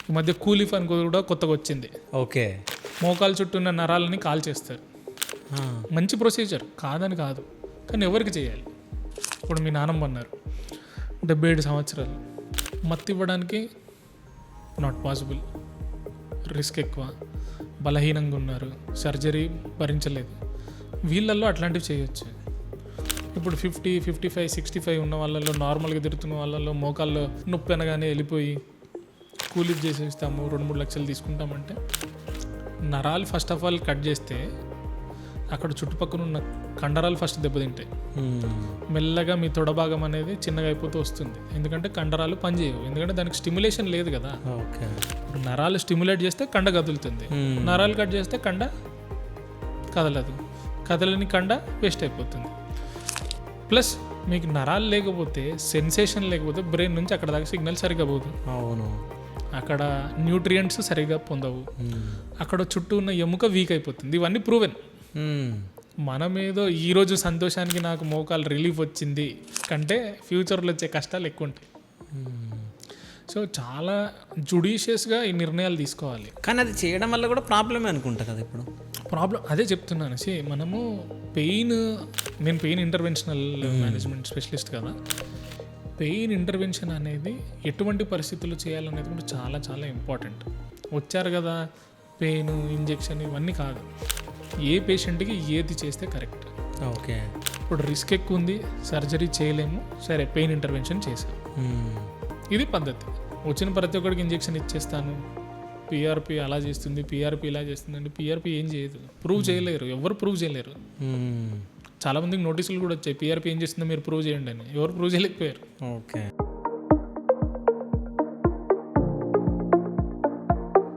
ఈ మధ్య కూలిఫ్ అని కూడా కొత్తగా వచ్చింది. ఓకే. మోకాలు చుట్టూ ఉన్న నరాలని కాల్ చేస్తారు. మంచి ప్రొసీజర్ కాదని కాదు, కానీ ఎవరికి చేయాలి? ఇప్పుడు మీ నాన్నమ్మ అన్నారు 77 సంవత్సరాలు, మత్తు ఇవ్వడానికి నాట్ పాసిబుల్, రిస్క్ ఎక్కువ, బలహీనంగా ఉన్నారు, సర్జరీ భరించలేదు. వీళ్ళల్లో అట్లాంటివి చేయొచ్చు. ఇప్పుడు 50, 55, 65 ఉన్న వాళ్ళలో, నార్మల్గా తిరుగుతున్న వాళ్ళలో మోకాల్లో నొప్పి అనగానే వెళ్ళిపోయి కూలిఫ్ చేసేస్తాము, 2-3 లక్షలు తీసుకుంటామంటే, నరాలు ఫస్ట్ ఆఫ్ ఆల్ కట్ చేస్తే అక్కడ చుట్టుపక్కల ఉన్న కండరాలు ఫస్ట్ దెబ్బతింటాయి. మెల్లగా మీ తొడ భాగం అనేది చిన్నగా అయిపోతూ వస్తుంది, ఎందుకంటే కండరాలు పనిచేయవు, ఎందుకంటే దానికి స్టిమ్యులేషన్ లేదు కదా. నరాలు స్టిమ్యులేట్ చేస్తే కండ కదులుతుంది, నరాలు కట్ చేస్తే కండ కదలదు, కదలని కండ వేస్ట్ అయిపోతుంది. ప్లస్ మీకు నరాలు లేకపోతే, సెన్సేషన్ లేకపోతే బ్రెయిన్ నుంచి అక్కడ దాకా సిగ్నల్ సరిగ్గా పోదు. అవును. అక్కడ న్యూట్రియంట్స్ సరిగ్గా పొందవు, అక్కడ చుట్టూ ఉన్న ఎముక వీక్ అయిపోతుంది. ఇవన్నీ ప్రూవెన్. మనమేదో ఈరోజు సంతోషానికి నాకు మోకాలు రిలీఫ్ వచ్చింది కంటే ఫ్యూచర్లో వచ్చే కష్టాలు ఎక్కువ ఉంటాయి. సో చాలా జుడిషియస్గా ఈ నిర్ణయాలు తీసుకోవాలి. కానీ అది చేయడం వల్ల కూడా ప్రాబ్లమే అనుకుంటా కదా. ఇప్పుడు ప్రాబ్లం అదే చెప్తున్నాను. మనము నేను పెయిన్ ఇంటర్వెన్షనల్ మేనేజ్మెంట్ స్పెషలిస్ట్ కదా. పెయిన్ ఇంటర్వెన్షన్ అనేది ఎటువంటి పరిస్థితుల్లో చేయాలనేది కూడా చాలా చాలా ఇంపార్టెంట్. వచ్చారు కదా పెయిన్ ఇంజెక్షన్ ఇవన్నీ కాదు, ఏ పేషెంట్కి ఏది చేస్తే కరెక్ట్. ఓకే. ఇప్పుడు రిస్క్ ఎక్కువ ఉంది, సర్జరీ చేయలేము, సరే పెయిన్ ఇంటర్వెన్షన్ చేసాం, ఇది పద్ధతి. వచ్చిన ప్రతి ఒక్కడికి ఇంజెక్షన్ ఇచ్చేస్తాను, పిఆర్పి అలా చేస్తుంది, పిఆర్పి ఇలా చేస్తుందండి. పిఆర్పి ఏం చేయదు, ప్రూవ్ చేయలేరు, ఎవరు ప్రూవ్ చేయలేరు. చాలామందికి నోటీసులు కూడా వచ్చాయి, పిఆర్పి ఏం చేస్తుందో మీరు ప్రూవ్ చేయండి అని, ఎవరు ప్రూవ్ చేయలేకపోయారు. ఓకే.